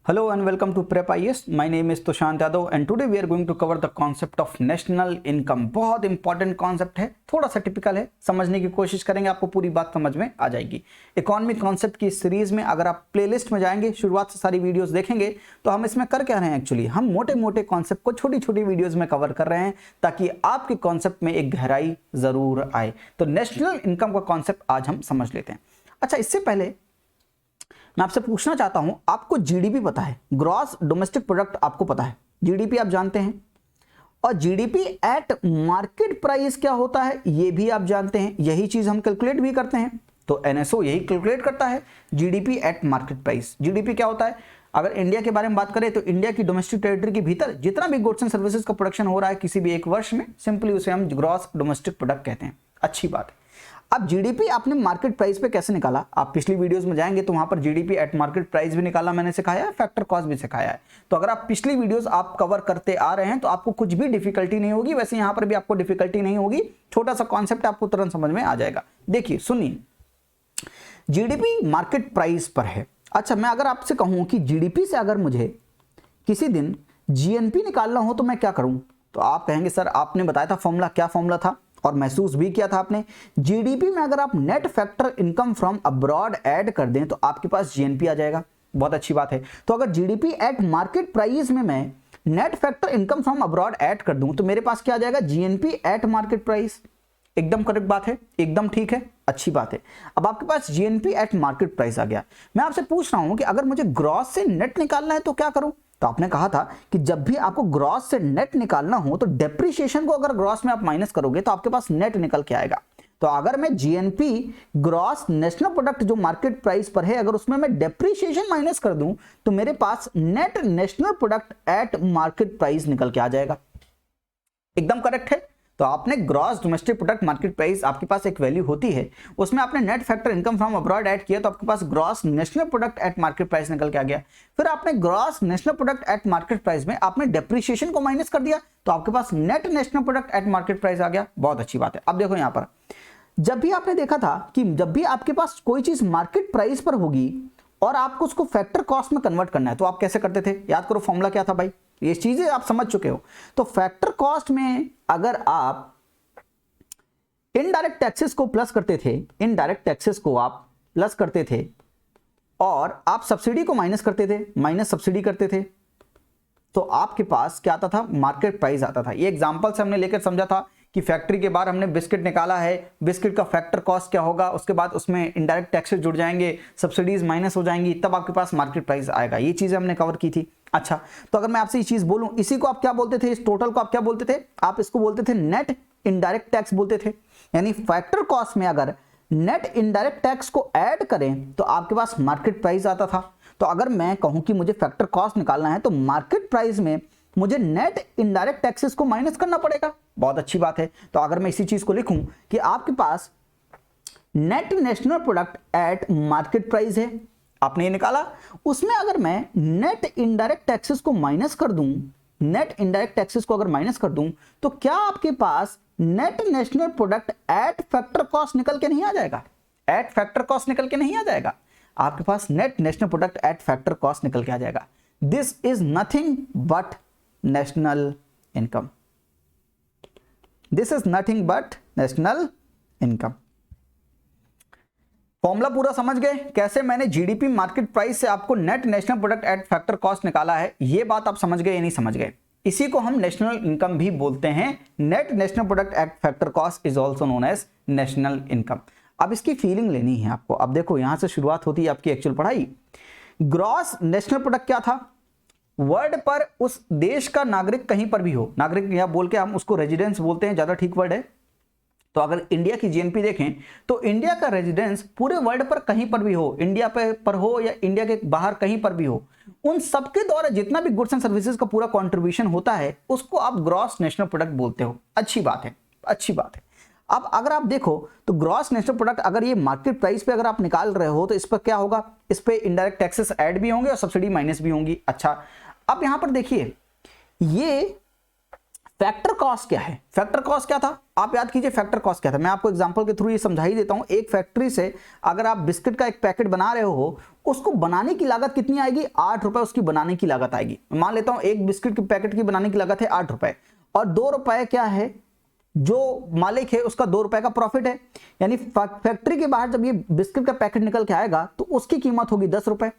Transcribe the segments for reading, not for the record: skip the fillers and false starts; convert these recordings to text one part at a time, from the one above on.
Hello and welcome to Prep IAS. My name is Tushant Yadav and today we are going to cover the concept of national income. बहुत important concept है, थोड़ा सा typical है, समझने की कोशिश करेंगे, आपको पूरी बात समझ में आ जाएगी। इकोनॉमिक कॉन्सेप्ट की सीरीज में अगर आप प्लेलिस्ट में जाएंगे, शुरुआत से सारी वीडियोस देखेंगे तो हम इसमें कर क्या रहे हैं, एक्चुअली हम मोटे मोटे कॉन्सेप्ट को छोटी छोटी वीडियोज में कवर कर रहे हैं ताकि आपके कॉन्सेप्ट में एक गहराई जरूर आए। तो नेशनल इनकम का कॉन्सेप्ट आज हम समझ लेते हैं। अच्छा, इससे पहले मैं आपसे पूछना चाहता हूं, आपको जीडीपी पता है, ग्रॉस डोमेस्टिक प्रोडक्ट आपको पता है, जीडीपी आप जानते हैं, और जीडीपी एट मार्केट प्राइस क्या होता है ये भी आप जानते हैं। यही चीज हम कैलकुलेट भी करते हैं, तो एनएसओ यही कैलकुलेट करता है, GDP at market price. GDP क्या होता है, अगर इंडिया के बारे में बात करें तो इंडिया की डोमेस्टिक टेरिटरी के भीतर जितना भी गुड्स एंड सर्विसेज का प्रोडक्शन हो रहा है किसी भी एक वर्ष में, सिंपली उसे हम ग्रॉस डोमेस्टिक प्रोडक्ट कहते हैं। अच्छी बात है। अब जीडीपी आपने मार्केट प्राइस पे कैसे निकाला, आप पिछली वीडियोस में जाएंगे तो वहां पर जीडीपी एट मार्केट प्राइस भी निकाला मैंने सिखाया है, फैक्टर कॉस्ट भी सिखाया है। तो अगर आप पिछली वीडियोस आप कवर करते आ रहे हैं तो आपको कुछ भी डिफिकल्टी नहीं होगी। वैसे यहां पर भी आपको डिफिकल्टी नहीं होगी, छोटा सा कॉन्सेप्ट आपको तुरंत समझ में आ जाएगा। देखिए सुनिए, जीडीपी मार्केट प्राइस पर है। अच्छा, मैं अगर आपसे कहूं कि जीडीपी से अगर मुझे किसी दिन जीएनपी निकालना हो तो मैं क्या करूं, तो आप कहेंगे सर आपने बताया था फॉर्मूला, क्या फॉर्मूला था और महसूस भी किया था आपने। जीडीपी में अगर आप net factor income from abroad add कर दें तो आपके पास जीएनपी आ जाएगा। बहुत अच्छी बात है। तो अगर जीडीपी एट मार्केट प्राइस में मैं net factor income from abroad add कर दूं तो मेरे पास क्या आ जाएगा, जीएनपी एट मार्केट प्राइस। एकदम करेक्ट बात है, एकदम ठीक है, अच्छी बात है। अब आपके पास जीएनपी एट मार्केट प्राइस आ गया। मैं आपसे पूछ रहा हूं कि अगर मुझे ग्रॉस से नेट निकालना है तो क्या करूं, तो आपने कहा था कि जब भी आपको ग्रॉस से नेट निकालना हो तो डेप्रिसिएशन को अगर ग्रॉस में आप माइनस करोगे तो आपके पास नेट निकल के आएगा। तो अगर मैं जीएनपी ग्रॉस नेशनल प्रोडक्ट जो मार्केट प्राइस पर है अगर उसमें मैं डेप्रिसिएशन माइनस कर दूं तो मेरे पास net national product at market price निकल के आ जाएगा। एकदम करेक्ट है। तो आपने gross domestic product market price, आपके पास एक वैल्यू होती है, उसमें आपने net factor income from abroad add किया तो आपके पास gross national product at market price निकल के आ गया। फिर आपने gross national product at market price में आपने डेप्रिसिएशन को माइनस कर दिया तो आपके पास net national product at market price आ गया। बहुत अच्छी बात है। अब देखो यहां पर, जब भी आपने देखा था कि जब भी आपके पास कोई चीज मार्केट प्राइस पर होगी और आपको उसको फैक्टर कॉस्ट में कन्वर्ट करना है तो आप कैसे करते थे, याद करो फॉर्मूला क्या था भाई, ये चीजें आप समझ चुके हो। तो फैक्टर कॉस्ट में अगर आप इनडायरेक्ट टैक्सेस को प्लस करते थे, इनडायरेक्ट टैक्सेस को आप प्लस करते थे और आप सब्सिडी को माइनस करते थे, माइनस सब्सिडी करते थे, तो आपके पास क्या आता था, मार्केट प्राइस आता था। ये एग्जांपल से हमने लेकर समझा था कि फैक्ट्री के बाहर हमने बिस्किट निकाला है, बिस्किट का फैक्टर कॉस्ट क्या होगा, उसके बाद उसमें इनडायरेक्ट टैक्सेस जुड़ जाएंगे, सब्सिडीज माइनस हो जाएंगी, तब आपके पास मार्केट प्राइस आएगा। ये चीजें हमने कवर की थी। अच्छा, तो अगर मैं आपसे ये चीज बोलूं, इसी को आप क्या बोलते थे, इस टोटल को आप क्या बोलते थे, आप इसको बोलते थे नेट इनडायरेक्ट टैक्स बोलते थे। यानी फैक्टर कॉस्ट में अगर नेट इनडायरेक्ट टैक्स को ऐड करें तो आपके पास मार्केट प्राइस आता था। तो अगर मैं कहूं कि मुझे फैक्टर कॉस्ट निकालना है तो मार्केट प्राइस में मुझे नेट इनडायरेक्ट टैक्सेस को माइनस करना पड़ेगा। बहुत अच्छी बात है। तो अगर मैं इसी चीज को लिखूं कि आपके पास net national product at market price है, आपने ये निकाला, उसमें अगर मैं नेट इनडायरेक्ट टैक्सेस को माइनस कर दूं, नेट इनडायरेक्ट टैक्सेस को अगर माइनस कर दूं तो क्या आपके पास net national product at factor cost निकल के नहीं आ जाएगा, एट फैक्टर कॉस्ट निकल के नहीं आ जाएगा, आपके पास net national product at factor cost निकल के आ जाएगा। This is nothing but national income, this is nothing but national income. Formula पूरा समझ गए, कैसे मैंने जीडीपी मार्केट प्राइस से आपको net national product at factor cost निकाला है, ये बात आप समझ गए या नहीं समझ गए। इसी को हम नेशनल इनकम भी बोलते हैं। Net national product at factor cost is also known as national income. अब इसकी फीलिंग लेनी है आपको। अब देखो यहां से शुरुआत होती है आपकी एक्चुअल पढ़ाई। ग्रॉस नेशनल प्रोडक्ट क्या था, वर्ल्ड पर उस देश का नागरिक कहीं पर भी हो, नागरिक यहां बोल के हम उसको रेजिडेंस बोलते हैं, ज्यादा ठीक वर्ड है। तो अगर इंडिया की जीएनपी देखें तो इंडिया का रेजिडेंस पूरे वर्ल्ड पर कहीं पर भी हो, इंडिया पर हो या इंडिया के बाहर कहीं पर भी हो, उन सबके द्वारा जितना भी गुड्स एंड सर्विसेज का पूरा कंट्रीब्यूशन होता है उसको आप ग्रॉस नेशनल प्रोडक्ट बोलते हो। अच्छी बात है, अच्छी बात है। अब अगर आप देखो तो ग्रॉस नेशनल प्रोडक्ट अगर ये मार्केट प्राइस पे अगर आप निकाल रहे हो तो इस पर क्या होगा, इस पे इनडायरेक्ट टैक्सेस ऐड भी होंगे और सब्सिडी माइनस भी होंगी। अच्छा, अब यहां पर देखिए ये फैक्टर कॉस्ट क्या है, फैक्टर कॉस्ट क्या था, आप याद कीजिए फैक्टर कॉस्ट क्या था, मैं आपको एग्जांपल के थ्रू ये समझा ही देता हूं। एक फैक्ट्री से अगर आप बिस्किट का एक पैकेट बना रहे हो, उसको बनाने की लागत कितनी आएगी? 8 रुपए उसकी बनाने की लागत आएगी। मान लेता हूं एक बिस्किट के पैकेट की बनाने की लागत है 8 रुपए, और 2 रुपए क्या है, जो मालिक है उसका 2 रुपए का प्रॉफिट है। यानी फैक्ट्री के बाहर जब ये बिस्किट का पैकेट निकल के आएगा तो उसकी कीमत होगी 10 रुपए।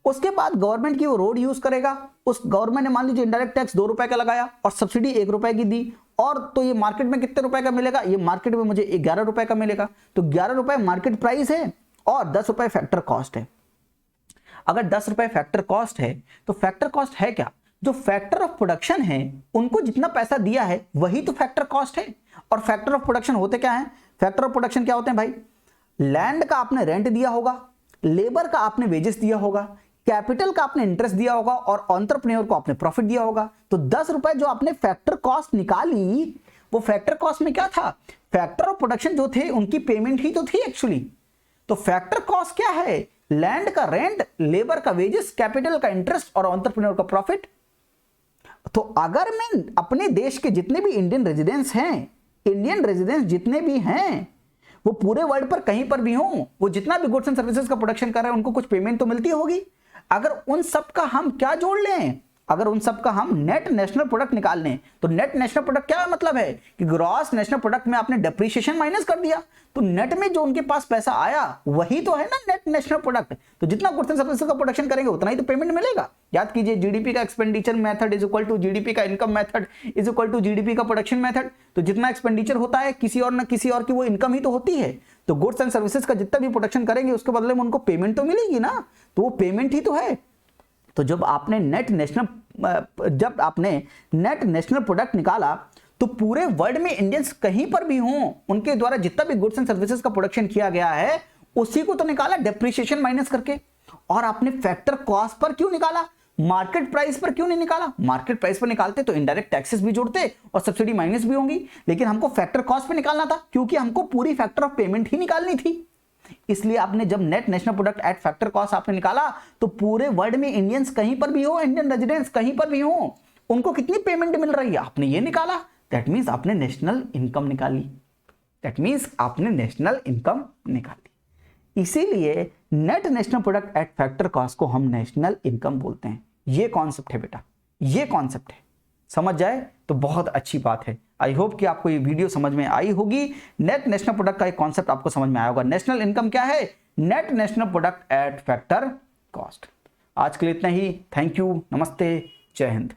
उसके बाद गवर्नमेंट की वो रोड यूज करेगा, उस गवर्नमेंट ने मान लीजिए इंडायरेक्ट टैक्स 2 रुपए का लगाया और सब्सिडी 1 रुपए की दी, और तो ये मार्केट में कितने रुपए का मिलेगा? ये मार्केट में मुझे 11 रुपए का मिलेगा। तो 11 रुपए मार्केट प्राइस है और 10 रुपए फैक्टर कॉस्ट है। अगर 10 रुपए फैक्टर कॉस्ट है तो फैक्टर कॉस्ट है क्या? जो फैक्टर ऑफ प्रोडक्शन है उनको जितना पैसा दिया है वही तो फैक्टर कॉस्ट है। और फैक्टर ऑफ प्रोडक्शन होते क्या है? फैक्टर ऑफ प्रोडक्शन क्या होते हैं भाई? लैंड का आपने रेंट दिया होगा, लेबर का आपने वेजेस दिया होगा, कैपिटल का आपने इंटरेस्ट दिया होगा और एंटरप्रेन्योर को आपने प्रॉफिट दिया होगा। तो 10 रुपए जो आपने फैक्टर कॉस्ट निकाली, वो फैक्टर कॉस्ट में क्या था? फैक्टर ऑफ प्रोडक्शन जो थे उनकी पेमेंट ही तो थी एक्चुअली। तो फैक्टर कॉस्ट क्या है? लैंड का रेंट, लेबर का वेजेस, कैपिटल का इंटरेस्ट और एंटरप्रेन्योर का प्रॉफिट। तो अगर मैं अपने देश के जितने भी इंडियन रेजिडेंट्स जितने भी हैं, वो पूरे वर्ल्ड पर कहीं पर भी हों, वो जितना भी गुड्स एंड सर्विसेज का प्रोडक्शन कर रहे हैं उनको कुछ पेमेंट तो मिलती होगी। अगर उन सब का हम क्या जोड़ लें, अगर उन सब का हम नेट नेशनल प्रोडक्ट निकाल लें, तो नेट नेशनल प्रोडक्ट क्या मतलब है कि ग्रॉस नेशनल प्रोडक्ट में आपने डेप्रिसिएशन माइनस कर दिया, तो नेट में जो उनके पास पैसा आया वही तो है ना नेट नेशनल प्रोडक्ट। तो जितना गुड्स एंड सर्विसेज का प्रोडक्शन करेंगे उतना ही तो पेमेंट मिलेगा। याद कीजिए जीडीपी का expenditure method is equal to GDP का income method is equal to GDP का प्रोडक्शन मेथड। तो जितना एक्सपेंडिचर होता है किसी और न किसी और की वो इनकम ही तो होती है। तो गुड्स एंड सर्विसेज का जितना भी प्रोडक्शन करेंगे उसके बदले में उनको पेमेंट तो मिलेगी ना, तो वो पेमेंट ही तो है। तो जब आपने नेट नेशनल प्रोडक्ट निकाला तो पूरे वर्ल्ड में इंडियंस कहीं पर भी हों, उनके द्वारा जितना भी गुड्स एंड सर्विसेज का प्रोडक्शन किया गया है उसी को तो निकाला डेप्रिसिएशन माइनस करके। और आपने फैक्टर कॉस्ट पर क्यों निकाला? मार्केट प्राइस पर क्यों नहीं निकाला? मार्केट प्राइस पर निकालते तो इनडायरेक्ट टैक्सेस भी जोड़ते और सब्सिडी माइनस भी होंगी, लेकिन हमको फैक्टर कॉस्ट पे निकालना था क्योंकि हमको पूरी फैक्टर ऑफ पेमेंट ही निकालनी थी। इसलिए आपने जब net national product at factor cost आपने निकाला तो पूरे वर्ल्ड में इंडियंस कहीं पर भी हो, इंडियन रेजिडेंट्स कहीं पर भी हो, उनको कितनी पेमेंट मिल रही है आपने ये निकाला। दैट मींस आपने नेशनल इनकम निकाली। इसीलिए net national product at factor cost को हम नेशनल इनकम बोलते हैं। ये कॉन्सेप्ट है बेटा, ये कॉन्सेप्ट है। समझ जाए तो बहुत अच्छी बात है। आई होप कि आपको ये वीडियो समझ में आई होगी। नेट नेशनल प्रोडक्ट का एक कॉन्सेप्ट आपको समझ में आया होगा। नेशनल इनकम क्या है? Net national product at factor cost. आज के लिए इतना ही। थैंक यू, नमस्ते, जय हिंद।